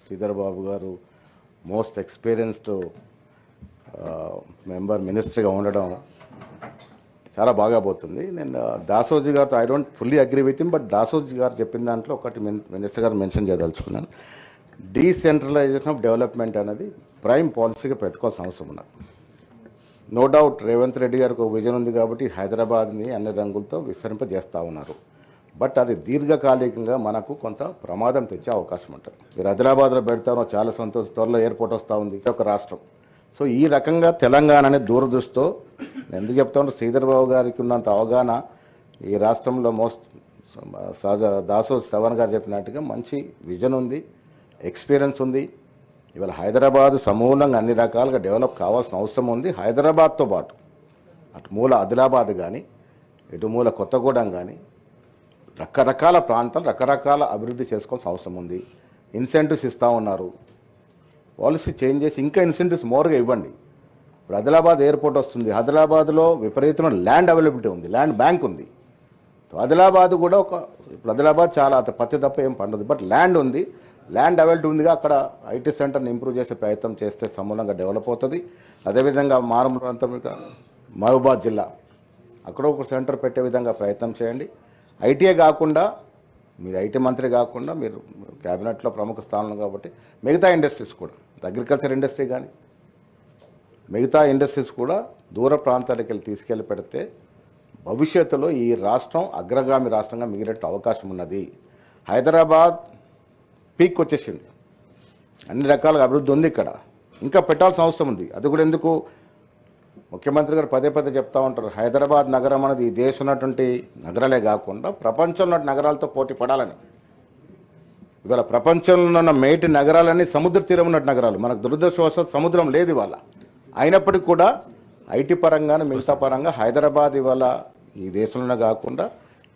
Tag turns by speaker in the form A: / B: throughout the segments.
A: శ్రీధర్ బాబు గారు most experienced member మినిస్టర్గా ఉండడం చాలా బాగా పోతుంది. నేను దాసోజీ గారితో I don't fully agree with him, but Dasoju గారు చెప్పిన దాంట్లో ఒకటి మినిస్టర్ గారు మెన్షన్ చేయదలుచుకున్నాను. డీసెంట్రలైజేషన్ ఆఫ్ డెవలప్మెంట్ అనేది ప్రైమ్ పాలసీగా పెట్టుకోవాల్సిన అవసరం ఉన్నది. నో డౌట్ రేవంత్ రెడ్డి గారికి ఒక విజన్ ఉంది కాబట్టి హైదరాబాద్ని అన్ని రంగులతో విస్తరింపజేస్తూ ఉన్నారు. బట్ అది దీర్ఘకాలికంగా మనకు కొంత ప్రమాదం తెచ్చే అవకాశం ఉంటుంది. మీరు ఆదిలాబాద్లో పెడతారో చాలా సంతోషం, త్వరలో ఎయిర్పోర్ట్ వస్తూ ఉంది ఒక రాష్ట్రం. సో ఈ రకంగా తెలంగాణని దూరదృష్టితో ఎందుకు చెప్తాను, శ్రీధర్ బాబు గారికి ఉన్నంత అవగాహన ఈ రాష్ట్రంలో దాసో శ్రవణ్ గారు చెప్పినట్టుగా మంచి విజన్ ఉంది, ఎక్స్పీరియన్స్ ఉంది. ఇవాళ హైదరాబాద్ సమూలంగా అన్ని రకాలుగా డెవలప్ కావాల్సిన అవసరం ఉంది. హైదరాబాద్తో పాటు అటు మూల ఆదిలాబాద్ కానీ ఇటు మూల కొత్తగూడెం కానీ రకరకాల ప్రాంతాలు రకరకాల అభివృద్ధి చేసుకోవాల్సిన అవసరం ఉంది. ఇన్సెంటివ్స్ ఇస్తూ ఉన్నారు, పాలసీ చేంజ్ చేసి ఇంకా ఇన్సెంటివ్స్ మోర్గా ఇవ్వండి. ఇప్పుడు ఆదిలాబాద్ ఎయిర్పోర్ట్ వస్తుంది, ఆదిలాబాద్లో విపరీతమైన ల్యాండ్ అవైలబిలిటీ ఉంది, ల్యాండ్ బ్యాంక్ ఉంది. ఆదిలాబాద్ కూడా ఇప్పుడు ఆదిలాబాద్ చాలా పత్తి తప్ప ఏం పండదు, బట్ ల్యాండ్ ఉంది, ల్యాండ్ అవైలబిలిటీ ఉందిగా. అక్కడ ఐటీ సెంటర్ని ఇంప్రూవ్ చేసే ప్రయత్నం చేస్తే సమూలంగా డెవలప్ అవుతుంది. అదేవిధంగా మారుమూల ప్రాంతం మహబూబాద్ జిల్లా అక్కడ ఒక సెంటర్ పెట్టే విధంగా ప్రయత్నం చేయండి. ఐటీఏ కాకుండా మీరు ఐటీ మంత్రి కాకుండా మీరు క్యాబినెట్లో ప్రముఖ స్థానంలో కాబట్టి మిగతా ఇండస్ట్రీస్ కూడా అగ్రికల్చర్ ఇండస్ట్రీ కానీ మిగతా ఇండస్ట్రీస్ కూడా దూర ప్రాంతాలకు వెళ్ళి తీసుకెళ్ళి పెడితే భవిష్యత్తులో ఈ రాష్ట్రం అగ్రగామి రాష్ట్రంగా మిగిలే అవకాశం ఉన్నది. హైదరాబాద్ పీక్ వచ్చేసింది, అన్ని రకాలుగా అభివృద్ధి ఉంది, ఇక్కడ ఇంకా పెట్టాల్సిన అవసరం ఉంది. అది కూడా ఎందుకు ముఖ్యమంత్రి గారు పదే పదే చెప్తా ఉంటారు, హైదరాబాద్ నగరం అనేది ఈ దేశం ఉన్నటువంటి నగరాలే కాకుండా ప్రపంచంలో నగరాలతో పోటీ పడాలని. ఇవాళ ప్రపంచంలో ఉన్న మేటి నగరాలన్నీ సముద్ర తీరం ఉన్నట్టు నగరాలు, మనకు దురదృష్టవశాత్తు సముద్రం లేదు ఇవాళ. అయినప్పటికీ కూడా ఐటీ పరంగానే మిగతా పరంగా హైదరాబాద్ ఇవాళ ఈ దేశంలోనే కాకుండా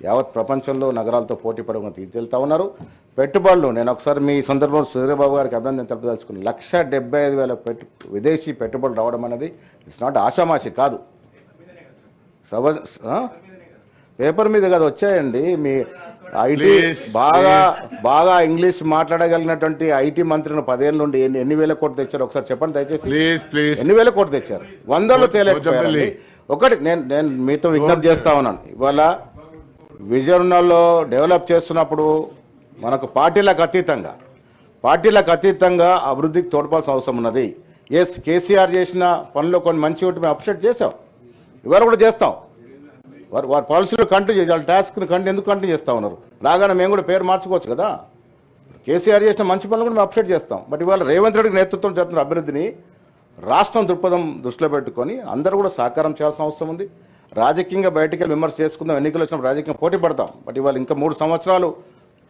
A: యావత్ ప్రపంచంలో నగరాలతో పోటీ పడకుండా తీసుకెళ్తా ఉన్నారు. పెట్టుబడులు నేను ఒకసారి మీ సందర్భంలో శ్రీధరబాబు గారికి అభినందన తెలుపదలుచుకున్నాను. 1,75,000 విదేశీ పెట్టుబడులు రావడం అనేది ఇట్స్ నాట్ ఆషామాషి కాదు, పేపర్ మీద కాదు వచ్చాయండి. మీ ఐటీ బాగా ఇంగ్లీష్ మాట్లాడగలిగినటువంటి ఐటీ మంత్రిని 10 ఏళ్ళ నుండి ఎన్ని వేల కోట్లు తెచ్చారు ఒకసారి చెప్పండి దయచేసి. ఎన్ని వేల కోట్లు తెచ్చారు? 100లో తేలేకపోయారు. ఒకటి నేను మీతో విజ్ఞప్తి చేస్తా ఉన్నాను, ఇవాళ విజయనగరంలో డెవలప్ చేస్తున్నప్పుడు మనకు పార్టీలకు అతీతంగా అభివృద్ధికి తోడ్పాల్సిన అవసరం ఉన్నది. ఎస్, కేసీఆర్ చేసిన పనులు కొన్ని మంచి ఒకటి మేము అప్సెట్ చేసాం, ఇవాళ కూడా చేస్తాం. వారి పాలసీలు కంటిన్యూ చేయాలి, వాళ్ళ టాస్క్ని ఎందుకు కంటిన్యూ చేస్తూ ఉన్నారు? రాగానే మేము కూడా పేరు మార్చుకోవచ్చు కదా. కేసీఆర్ చేసిన మంచి పనులు కూడా మేము అప్సెట్ చేస్తాం. బట్ ఇవాళ రేవంత్ రెడ్డికి నేతృత్వం చేస్తున్న అభివృద్ధిని రాష్ట్రం దృక్పథం దృష్టిలో పెట్టుకొని అందరూ కూడా సహకారం చేయాల్సిన అవసరం ఉంది. రాజకీయంగా బయటికి విమర్శ చేసుకుందాం, ఎన్నికలు వచ్చినప్పుడు రాజకీయం పోటీ పడతాం. బట్ ఇవాళ ఇంకా 3 సంవత్సరాలు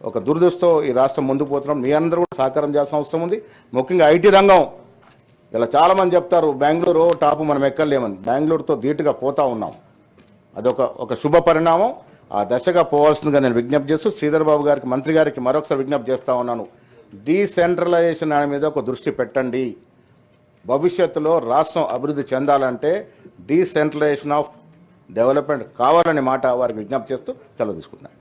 A: ఒక దురదృష్టితో ఈ రాష్ట్రం ముందుకు పోతున్నాం. మీ అందరూ కూడా సహకారం చేయాల్సిన అవసరం ఉంది. ముఖ్యంగా ఐటీ రంగం ఇలా చాలామంది చెప్తారు బెంగళూరు టాపు మనం ఎక్కలేమని, బెంగళూరుతో ధీటుగా పోతా ఉన్నాం. అదొక శుభ పరిణామం. ఆ దశగా పోవాల్సిందిగా నేను విజ్ఞప్తి చేస్తూ శ్రీధర్ బాబు గారికి మంత్రి గారికి మరొకసారి విజ్ఞప్తి చేస్తూ ఉన్నాను, డీసెంట్రలైజేషన్ అనే మీద ఒక దృష్టి పెట్టండి. భవిష్యత్తులో రాష్ట్రం అభివృద్ధి చెందాలంటే డీసెంట్రలైజేషన్ ఆఫ్ డెవలప్మెంట్ కావాలనే మాట వారికి విజ్ఞప్తి చేస్తూ సెలవు తీసుకుంటున్నాను.